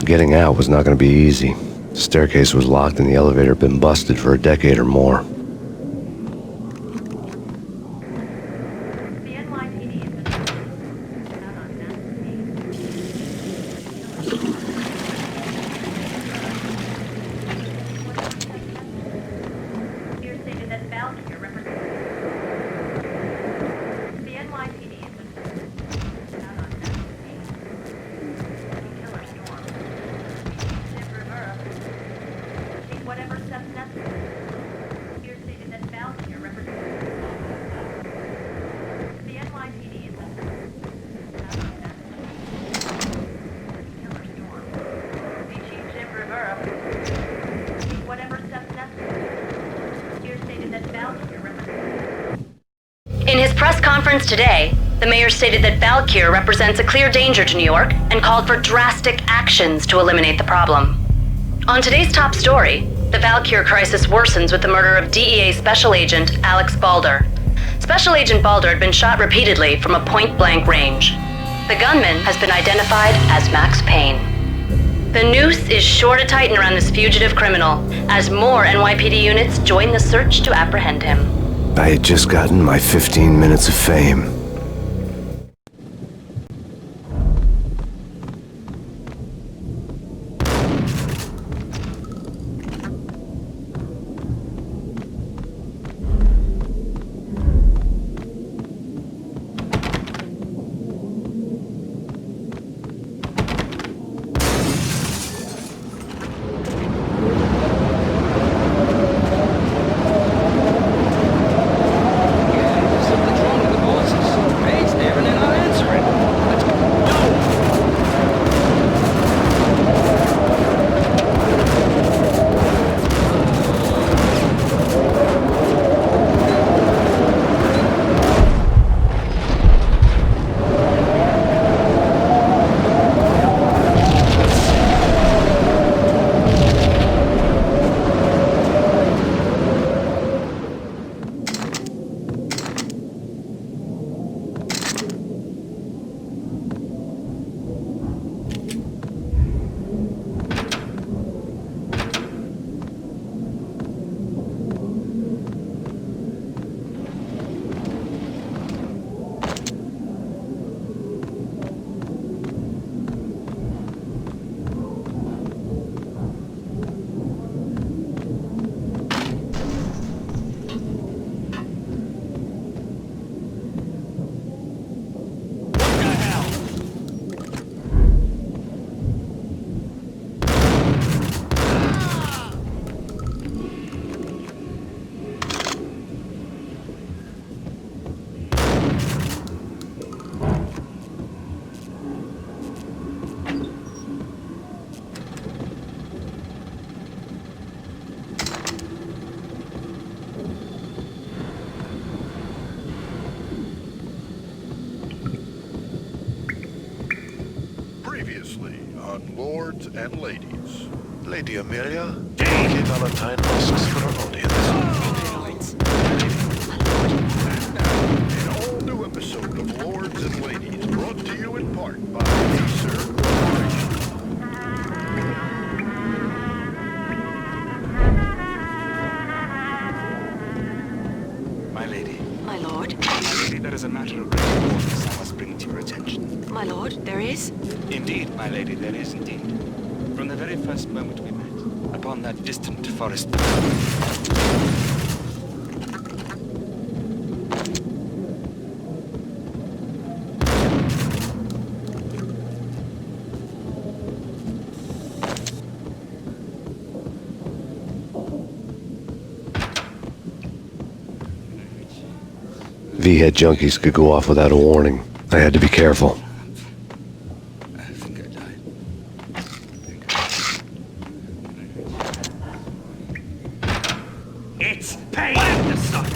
getting out was not going to be easy. The staircase was locked and the elevator had been busted for a decade or more. In his press conference today, the mayor stated that Valkyr represents a clear danger to New York and called for drastic actions to eliminate the problem. On today's top story, the Valkyr crisis worsens with the murder of DEA Special Agent Alex Balder. Special Agent Balder had been shot repeatedly from a point-blank range. The gunman has been identified as Max Payne. The noose is sure to tighten around this fugitive criminal as more NYPD units join the search to apprehend him. I had just gotten my 15 minutes of fame. Lords and ladies. Lady Amelia, King Valentine asks for an audience. An all-new episode of Lords and Ladies, brought to you in part by Acer Corporation. My lady. My lord. My lady, there is a matter of great importance I must bring to your attention. My lord, there is? Indeed, my lady, there is indeed. From the very first moment we met, upon that distant forest V-head junkies could go off without a warning. I had to be careful. I think I died. It's Payne! The sucker!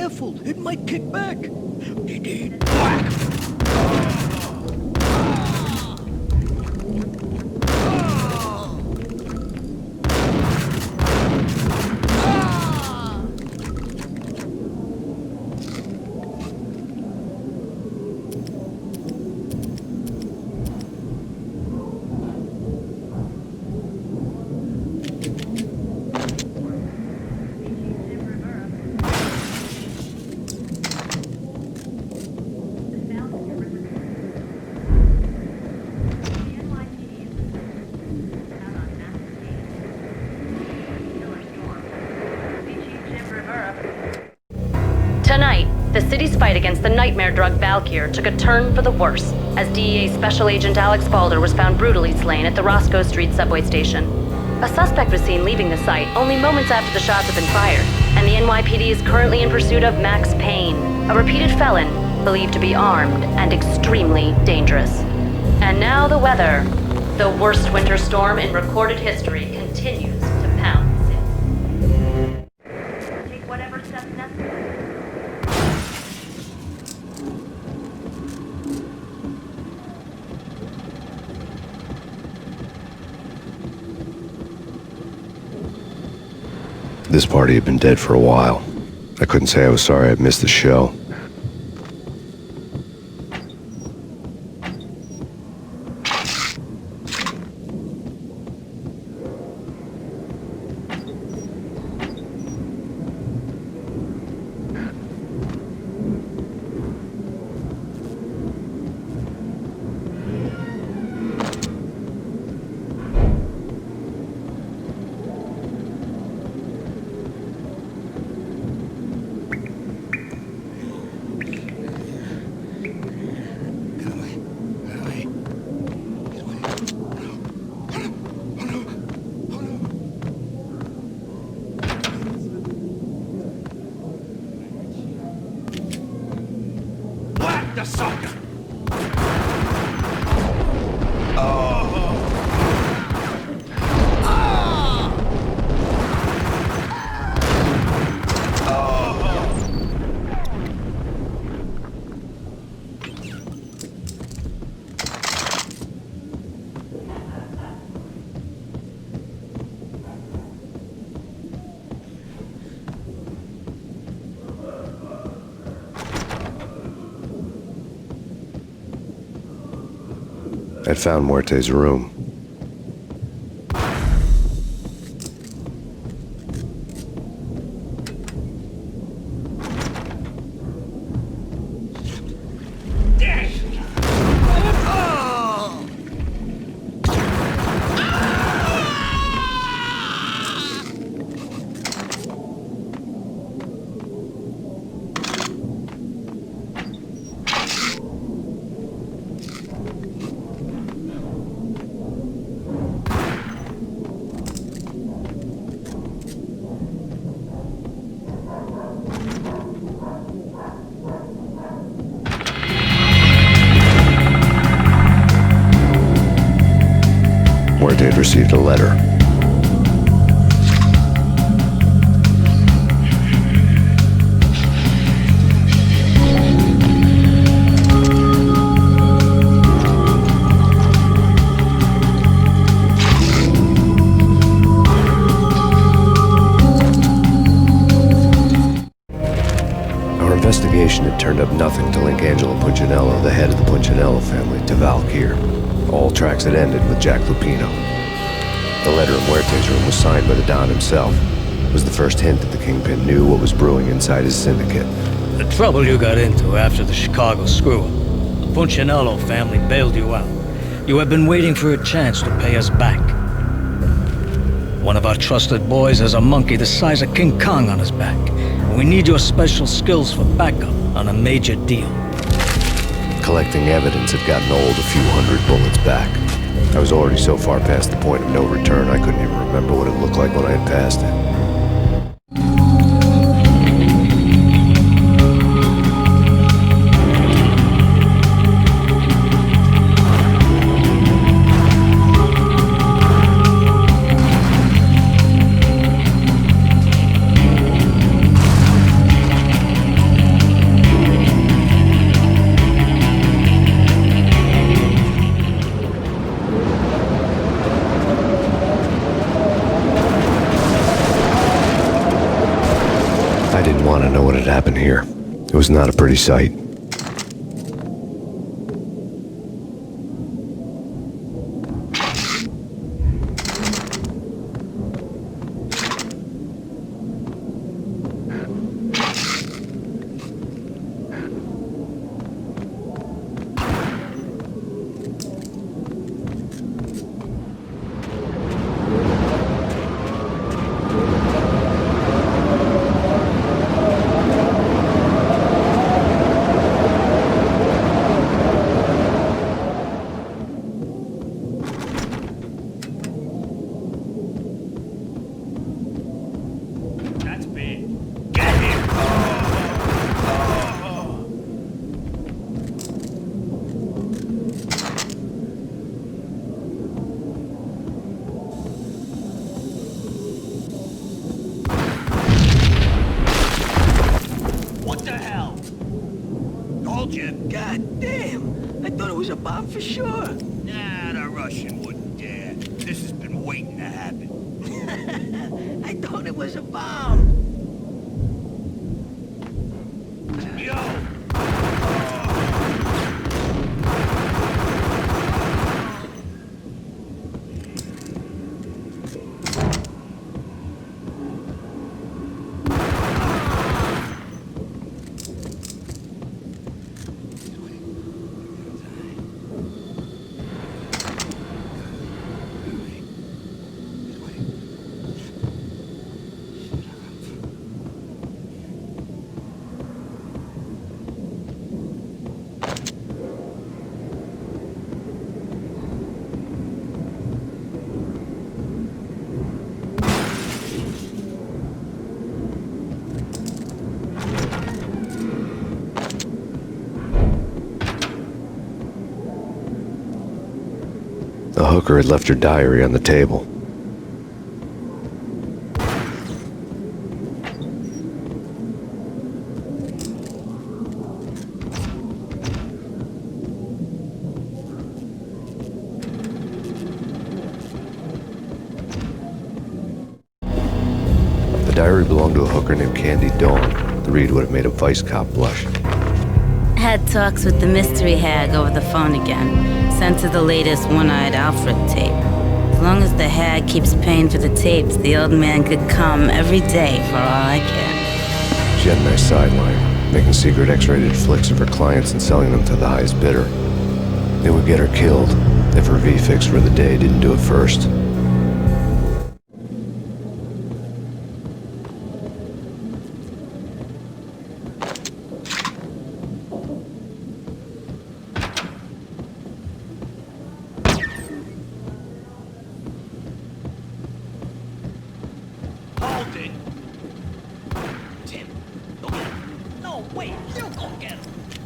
careful, it might kick back. Indeed. Whack! Tonight, the city's fight against the nightmare drug Valkyr took a turn for the worse, as DEA Special Agent Alex Balder was found brutally slain at the Roscoe Street subway station. A suspect was seen leaving the site only moments after the shots had been fired, and the NYPD is currently in pursuit of Max Payne, a repeated felon believed to be armed and extremely dangerous. And now the weather. The worst winter storm in recorded history continues to pound the city. Take whatever steps necessary. This party had been dead for a while. I couldn't say I was sorry I'd missed the show. The sucker! I'd found Muerte's room. Muerte had received a letter. Our investigation had turned up nothing to link Angelo Punchinello, the head of the Punchinello family, to Valkyr. All tracks had ended with Jack Lupino. The letter in Muerte's room was signed by the Don himself. It was the first hint that the Kingpin knew what was brewing inside his syndicate. The trouble you got into after the Chicago screw-up. The Punchinello family bailed you out. You have been waiting for a chance to pay us back. One of our trusted boys has a monkey the size of King Kong on his back. And we need your special skills for backup on a major deal. Collecting evidence had gotten old a few hundred bullets back. I was already so far past the point of no return I couldn't even remember what it looked like when I had passed it. know what had happened here. It was not a pretty sight. God damn! I thought it was a bomb for sure. Nah, the Russian wouldn't dare. This has been waiting to happen. I thought it was a bomb. Yo! The hooker had left her diary on the table. The diary belonged to a hooker named Candy Dawn. The read would have made a vice cop blush. Had talks with the mystery hag over the phone again. Sent her the latest One-Eyed Alfred tape. As long as the hag keeps paying for the tapes, the old man could come every day for all I care. She had a nice sideline, making secret X-rated flicks of her clients and selling them to the highest bidder. It would get her killed if her V-fix for the day didn't do it first. Tim, go get him. No, wait, you go get him.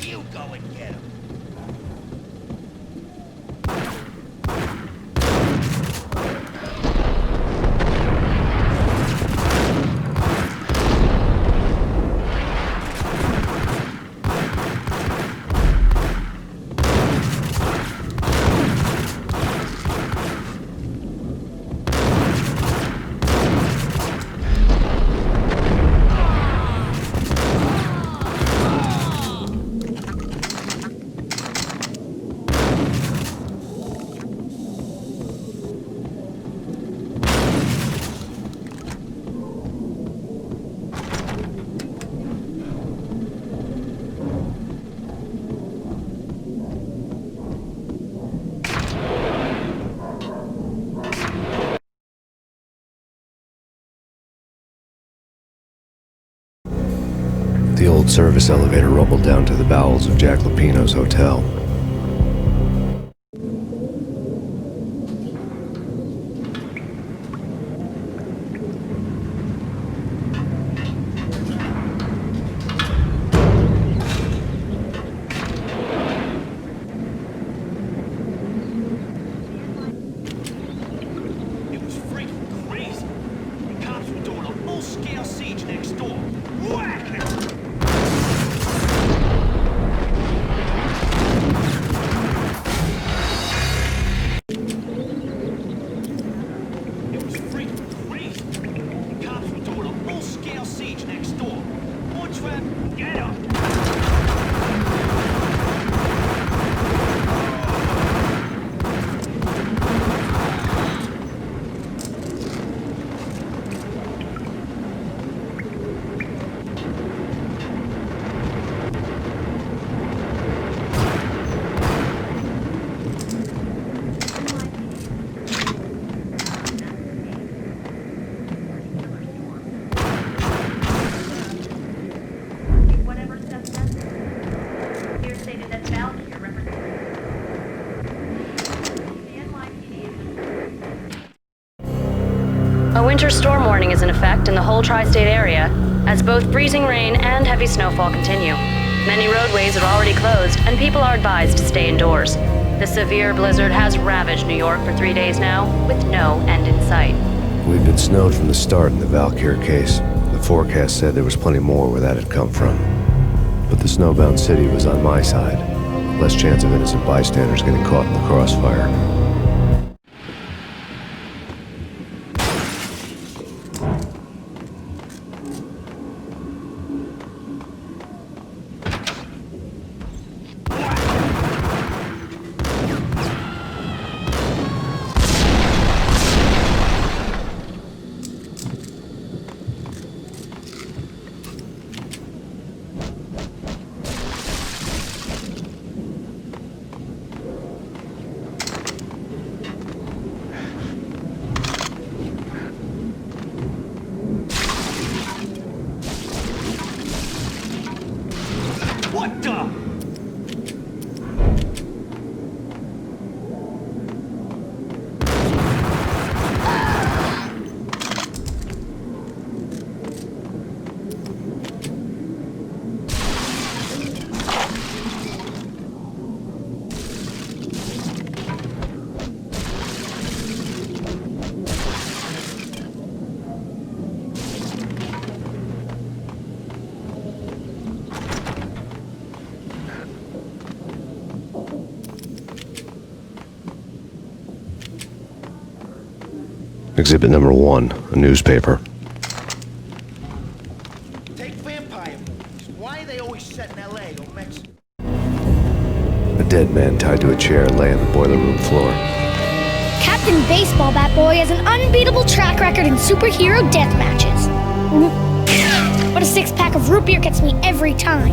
You go and get him. The old service elevator rumbled down to the bowels of Jack Lupino's hotel. It was freaking crazy. The cops were doing a full-scale siege next door. Whack! A winter storm warning is in effect in the whole tri-state area, as both freezing rain and heavy snowfall continue. Many roadways are already closed, and people are advised to stay indoors. The severe blizzard has ravaged New York for 3 days now, with no end in sight. We've been snowed from the start in the Valkyr case. The forecast said there was plenty more where that had come from. But the snowbound city was on my side. Less chance of innocent bystanders getting caught in the crossfire. What the? Exhibit number 1, a newspaper. Take vampire movies. Why are they always set in L.A. or Mexico? A dead man tied to a chair lay on the boiler room floor. Captain Baseball Bat Boy has an unbeatable track record in superhero death matches. But a 6-pack of root beer gets me every time.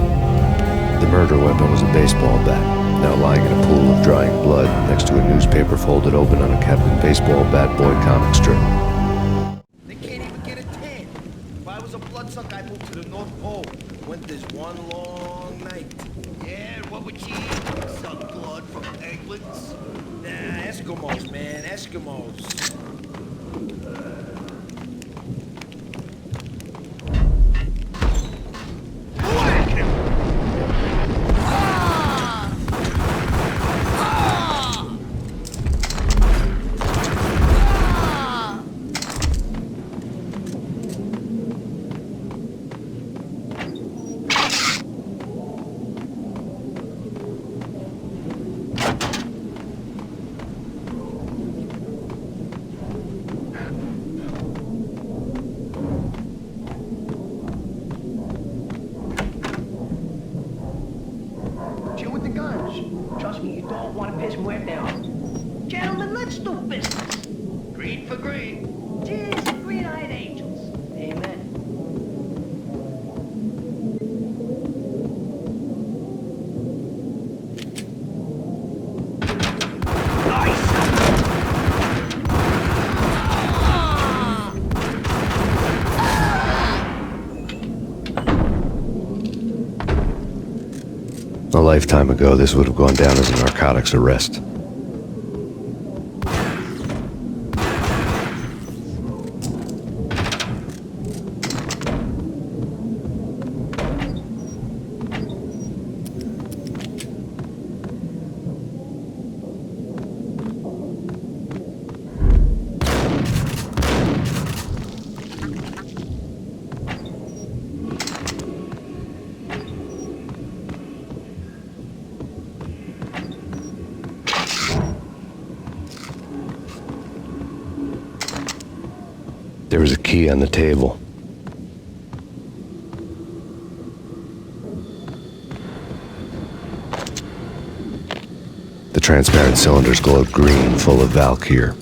The murder weapon was a baseball bat, now lying in a pool of drying blood next to a newspaper folded open on a Captain Baseball Bat Boy comic strip. They can't even get a tan. If I was a bloodsucker, I'd move to the North Pole. Winter's one long night. Yeah, what would you eat? Suck blood from penguins? Nah, Eskimos, man, Eskimos. Chill with the guns. Trust me, you don't want to piss Muerte off. Gentlemen, let's do business. Green for green. Cheers, green-eyed angels. Amen. A lifetime ago, this would have gone down as a narcotics arrest. There was a key on the table. The transparent cylinders glowed green, full of Valkyr.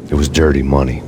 It was dirty money.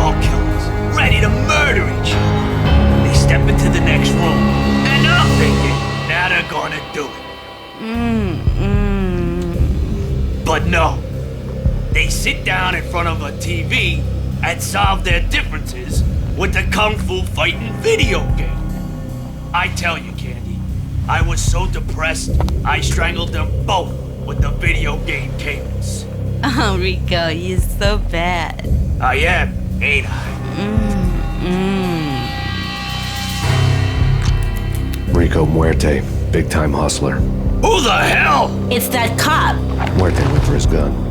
serial killers, ready to murder each other. They step into the next room, and I'm thinking, now they're gonna do it. But no. They sit down in front of a TV and solve their differences with the Kung Fu fighting video game. I tell you, Candy, I was so depressed, I strangled them both with the video game cables. Oh, Rico, you're so bad. I am, ain't I? Rico Muerte, big-time hustler. Who the hell? It's that cop. Muerte went for his gun.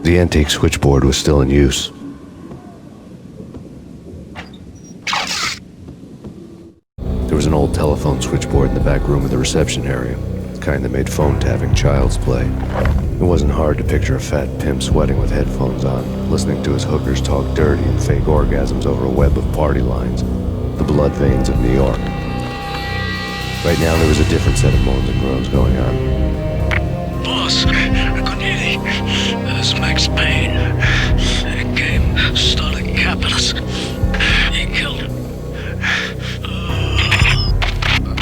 The antique switchboard was still in use. There was an old telephone switchboard in the back room of the reception area, the kind that made phone tapping child's play. It wasn't hard to picture a fat pimp sweating with headphones on, listening to his hookers talk dirty and fake orgasms over a web of party lines, the blood veins of New York. Right now there was a different set of moans and groans going on. Boss, I couldn't hear you. There's Max Payne. He came, started capping us. He killed him.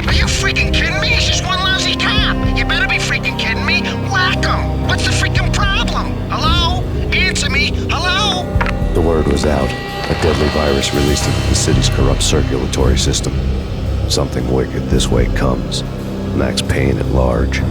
Are you freaking kidding me? He's just one lousy cop. You better be freaking kidding me. Whack him. What's the freaking problem? Hello? Answer me. Hello? The word was out. A deadly virus released into the city's corrupt circulatory system. Something wicked this way comes. Max Payne at large.